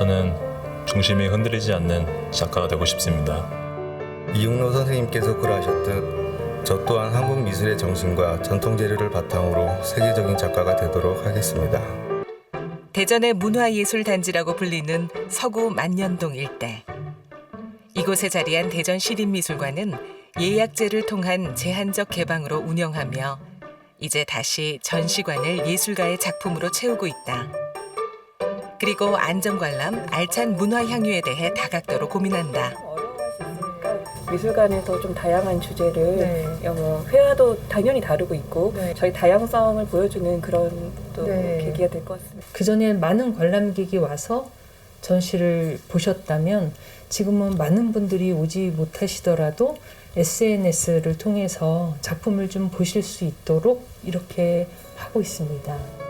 저는 중심이 흔들리지 않는 작가가 되고 싶습니다. 이육로 선생님께서 그러하셨듯 저 또한 한국 미술의 정신과 전통 재료를 바탕으로 세계적인 작가가 되도록 하겠습니다. 대전의 문화예술단지라고 불리는 서구 만년동 일대. 이곳에 자리한 대전시립미술관은 예약제를 통한 제한적 개방으로 운영하며 이제 다시 전시관을 예술가의 작품으로 채우고 있다. 그리고 안전관람, 알찬 문화향유에 대해 다각도로 고민한다. 미술관에서 좀 다양한 주제를 회화도 당연히 다루고 있고 저희 다양성을 보여주는 그런 또 계기가 될 것 같습니다. 그전에 많은 관람객이 와서 전시를 보셨다면 지금은 많은 분들이 오지 못하시더라도 SNS를 통해서 작품을 좀 보실 수 있도록 이렇게 하고 있습니다.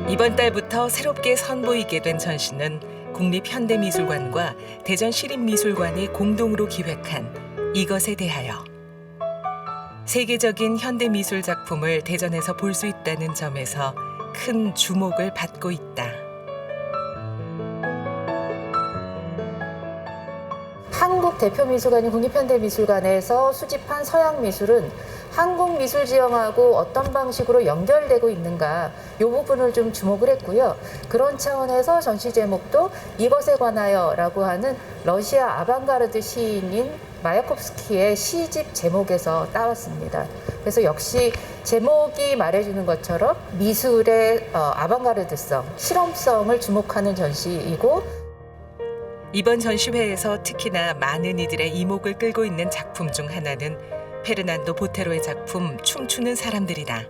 이번 달부터 새롭게 선보이게 된 전시는 국립현대미술관과 대전시립미술관이 공동으로 기획한 이것에 대하여. 세계적인 현대미술 작품을 대전에서 볼 수 있다는 점에서 큰 주목을 받고 있다. 한국 대표 미술관인 국립현대미술관에서 수집한 서양 미술은 한국 미술 지형하고 어떤 방식으로 연결되고 있는가 이 부분을 좀 주목을 했고요. 그런 차원에서 전시 제목도 이것에 관하여라고 하는 러시아 아방가르드 시인인 마야콥스키의 시집 제목에서 따왔습니다. 그래서 역시 제목이 말해주는 것처럼 미술의 아방가르드성, 실험성을 주목하는 전시이고 이번 전시회에서 특히나 많은 이들의 이목을 끌고 있는 작품 중 하나는 페르난도 보테로의 작품 춤추는 사람들이다.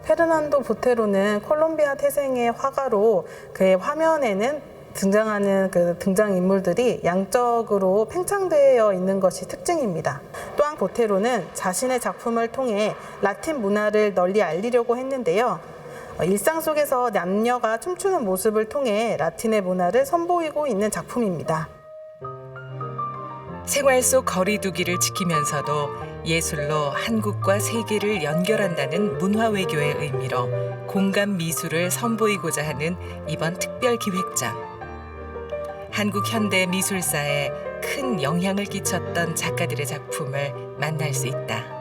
페르난도 보테로는 콜롬비아 태생의 화가로 그의 화면에는 등장하는 그 등장인물들이 양적으로 팽창되어 있는 것이 특징입니다. 또한 보테로는 자신의 작품을 통해 라틴 문화를 널리 알리려고 했는데요. 일상 속에서 남녀가 춤추는 모습을 통해 라틴의 문화를 선보이고 있는 작품입니다. 생활 속 거리두기를 지키면서도 예술로 한국과 세계를 연결한다는 문화외교의 의미로 공감 미술을 선보이고자 하는 이번 특별 기획전. 한국 현대 미술사에 큰 영향을 끼쳤던 작가들의 작품을 만날 수 있다.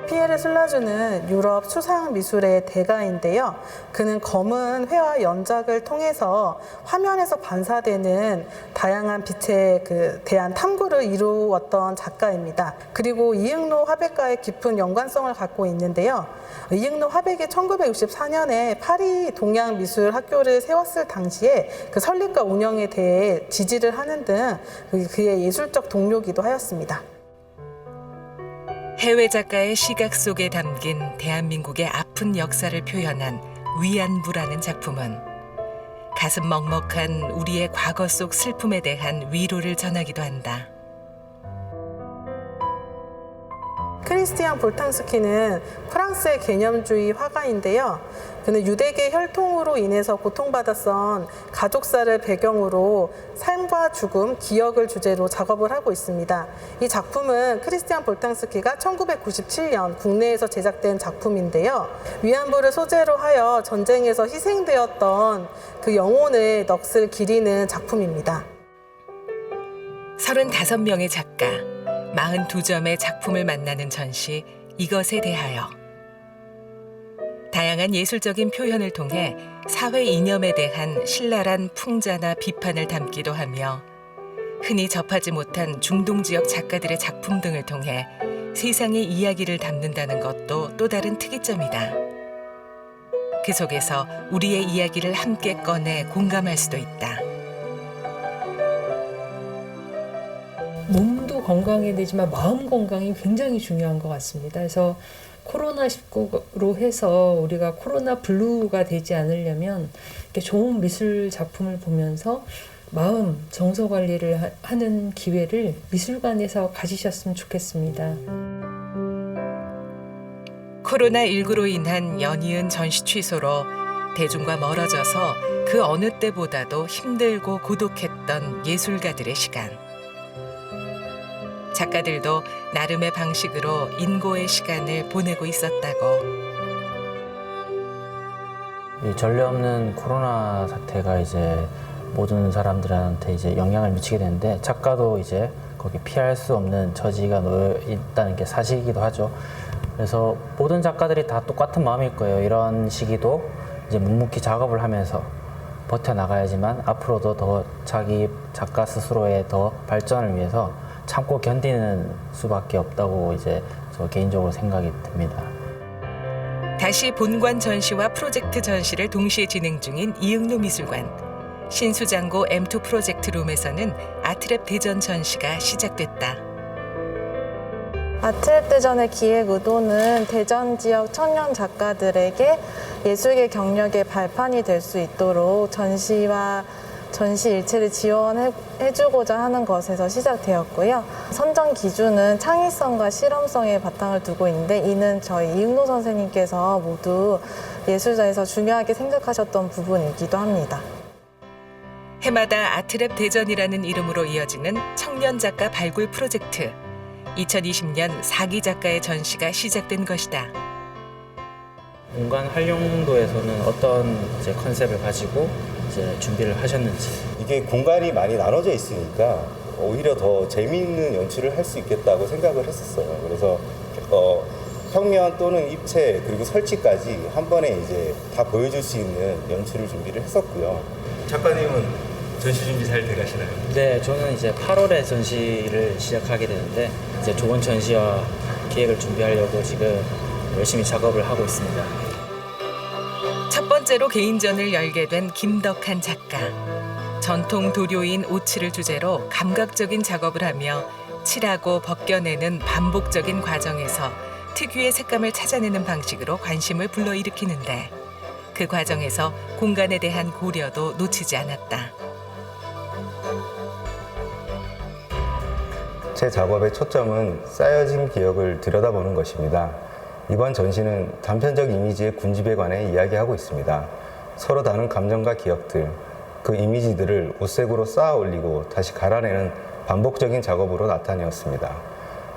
피에르 슬라주는 유럽 추상 미술의 대가인데요. 그는 검은 회화 연작을 통해서 화면에서 반사되는 다양한 빛에 대한 탐구를 이루었던 작가입니다. 그리고 이응로 화백과의 깊은 연관성을 갖고 있는데요. 이응로 화백이 1964년에 파리 동양미술학교를 세웠을 당시에 그 설립과 운영에 대해 지지를 하는 등 그의 예술적 동료기도 하였습니다. 해외 작가의 시각 속에 담긴 대한민국의 아픈 역사를 표현한 위안부라는 작품은 가슴 먹먹한 우리의 과거 속 슬픔에 대한 위로를 전하기도 한다. 크리스티안 볼탕스키는 프랑스의 개념주의 화가인데요. 그는 유대계 혈통으로 인해서 고통받았던 가족사를 배경으로 삶과 죽음, 기억을 주제로 작업을 하고 있습니다. 이 작품은 크리스티안 볼탕스키가 1997년 국내에서 제작된 작품인데요. 위안부를 소재로 하여 전쟁에서 희생되었던 그 영혼의 넋을 기리는 작품입니다. 35명의 작가, 42점의 작품을 만나는 전시 이것에 대하여. 다양한 예술적인 표현을 통해 사회 이념에 대한 신랄한 풍자나 비판을 담기도 하며 흔히 접하지 못한 중동 지역 작가들의 작품 등을 통해 세상의 이야기를 담는다는 것도 또 다른 특이점이다. 그 속에서 우리의 이야기를 함께 꺼내 공감할 수도 있다. 몸도 건강해야 되지만 마음 건강이 굉장히 중요한 것 같습니다. 그래서 코로나19로 해서 우리가 코로나 블루가 되지 않으려면 이렇게 좋은 미술 작품을 보면서 마음, 정서 관리를 하는 기회를 미술관에서 가지셨으면 좋겠습니다. 코로나19로 인한 연이은 전시 취소로 대중과 멀어져서 그 어느 때보다도 힘들고 고독했던 예술가들의 시간. 작가들도 나름의 방식으로 인고의 시간을 보내고 있었다고. 이 전례 없는 코로나 사태가 이제 모든 사람들한테 이제 영향을 미치게 되는데 작가도 이제 거기 피할 수 없는 처지가 놓여 있다는 게 사실이기도 하죠. 그래서 모든 작가들이 다 똑같은 마음일 거예요. 이런 시기도 이제 묵묵히 작업을 하면서 버텨나가야지만 앞으로도 더 자기 작가 스스로의 더 발전을 위해서 참고 견디는 수밖에 없다고 이제 저 개인적으로 생각이 듭니다. 다시 본관 전시와 프로젝트 전시를 동시에 진행 중인 이응로 미술관. 신수장고 M2 프로젝트 룸에서는 아트랩 대전 전시가 시작됐다. 아트랩 대전의 기획 의도는 대전 지역 청년 작가들에게 예술계 경력의 발판이 될 수 있도록 전시와 전시 일체를 지원해주고자 하는 것에서 시작되었고요. 선정 기준은 창의성과 실험성에 바탕을 두고 있는데 이는 저희 이응로 선생님께서 모두 예술자에서 중요하게 생각하셨던 부분이기도 합니다. 해마다 아트랩 대전이라는 이름으로 이어지는 청년 작가 발굴 프로젝트. 2020년 4기 작가의 전시가 시작된 것이다. 공간 활용도에서는 어떤 이제 컨셉을 가지고 이제 준비를 하셨는지. 이게 공간이 많이 나눠져 있으니까 오히려 더 재미있는 연출을 할 수 있겠다고 생각을 했었어요. 그래서 평면 또는 입체 그리고 설치까지 한 번에 이제 다 보여줄 수 있는 연출을 준비를 했었고요. 작가님은 전시 준비 잘 돼가시나요? 네, 저는 이제 8월에 전시를 시작하게 되는데 이제 좋은 전시와 기획을 준비하려고 지금 열심히 작업을 하고 있습니다. 첫 번째로 개인전을 열게 된 김덕한 작가. 전통 도료인 오칠을 주제로 감각적인 작업을 하며 칠하고 벗겨내는 반복적인 과정에서 특유의 색감을 찾아내는 방식으로 관심을 불러일으키는데 그 과정에서 공간에 대한 고려도 놓치지 않았다. 제 작업의 초점은 쌓여진 기억을 들여다보는 것입니다. 이번 전시는 단편적 이미지의 군집에 관해 이야기하고 있습니다. 서로 다른 감정과 기억들, 그 이미지들을 옷색으로 쌓아 올리고 다시 갈아내는 반복적인 작업으로 나타내었습니다.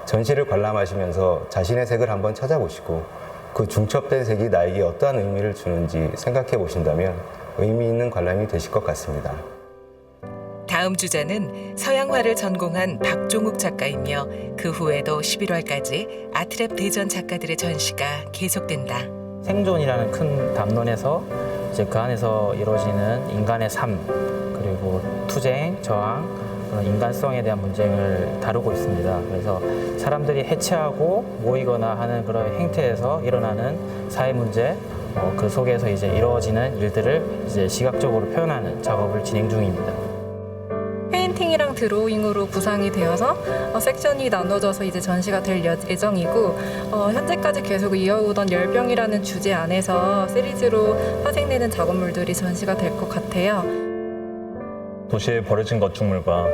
전시를 관람하시면서 자신의 색을 한번 찾아보시고 그 중첩된 색이 나에게 어떠한 의미를 주는지 생각해 보신다면 의미 있는 관람이 되실 것 같습니다. 다음 주자는 서양화를 전공한 박종욱 작가이며 그 후에도 11월까지 아트랩 대전 작가들의 전시가 계속된다. 생존이라는 큰 담론에서 이제 그 안에서 이루어지는 인간의 삶 그리고 투쟁, 저항, 그런 인간성에 대한 문제를 다루고 있습니다. 그래서 사람들이 해체하고 모이거나 하는 그런 행태에서 일어나는 사회 문제, 그 속에서 이제 이루어지는 일들을 이제 시각적으로 표현하는 작업을 진행 중입니다. 페인팅이랑 드로잉으로 구상이 되어서 섹션이 나눠져서 이제 전시가 될 예정이고 현재까지 계속 이어오던 열병이라는 주제 안에서 시리즈로 파생되는 작업물들이 전시가 될 것 같아요. 도시에 버려진 건축물과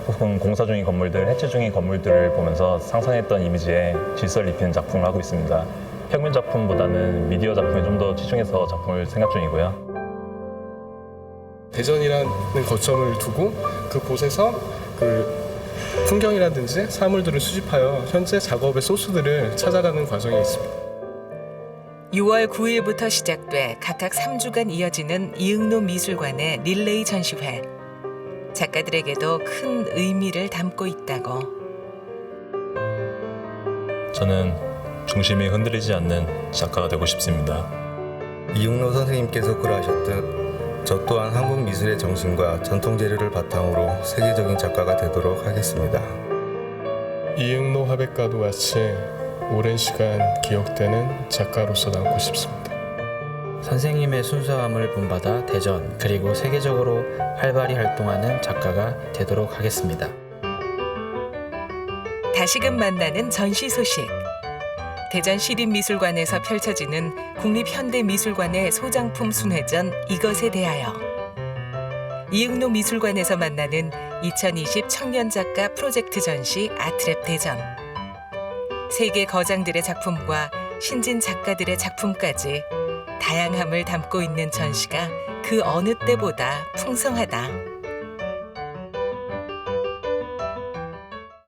혹은 공사 중인 건물들, 해체 중인 건물들을 보면서 상상했던 이미지에 질서를 입히는 작품을 하고 있습니다. 평면 작품보다는 미디어 작품에 좀 더 치중해서 작품을 생각 중이고요. 대전이라는 거점을 두고 그곳에서 그 풍경이라든지 사물들을 수집하여 현재 작업의 소스들을 찾아가는 과정이 있습니다. 6월 9일부터 시작돼 각각 3주간 이어지는 이응로 미술관의 릴레이 전시회. 작가들에게도 큰 의미를 담고 있다고. 저는 중심이 흔들리지 않는 작가가 되고 싶습니다. 이응로 선생님께서 그러하셨듯 저 또한 한국 미술의 정신과 전통 재료를 바탕으로 세계적인 작가가 되도록 하겠습니다. 이응로 화백과도 같이 오랜 시간 기억되는 작가로서 남고 싶습니다. 선생님의 순수함을 본받아 대전 그리고 세계적으로 활발히 활동하는 작가가 되도록 하겠습니다. 다시금 만나는 전시 소식. 대전 시립미술관에서 펼쳐지는 국립현대미술관의 소장품 순회전 이것에 대하여. 이응로 미술관에서 만나는 2020 청년작가 프로젝트 전시 아트랩 대전. 세계 거장들의 작품과 신진 작가들의 작품까지 다양함을 담고 있는 전시가 그 어느 때보다 풍성하다.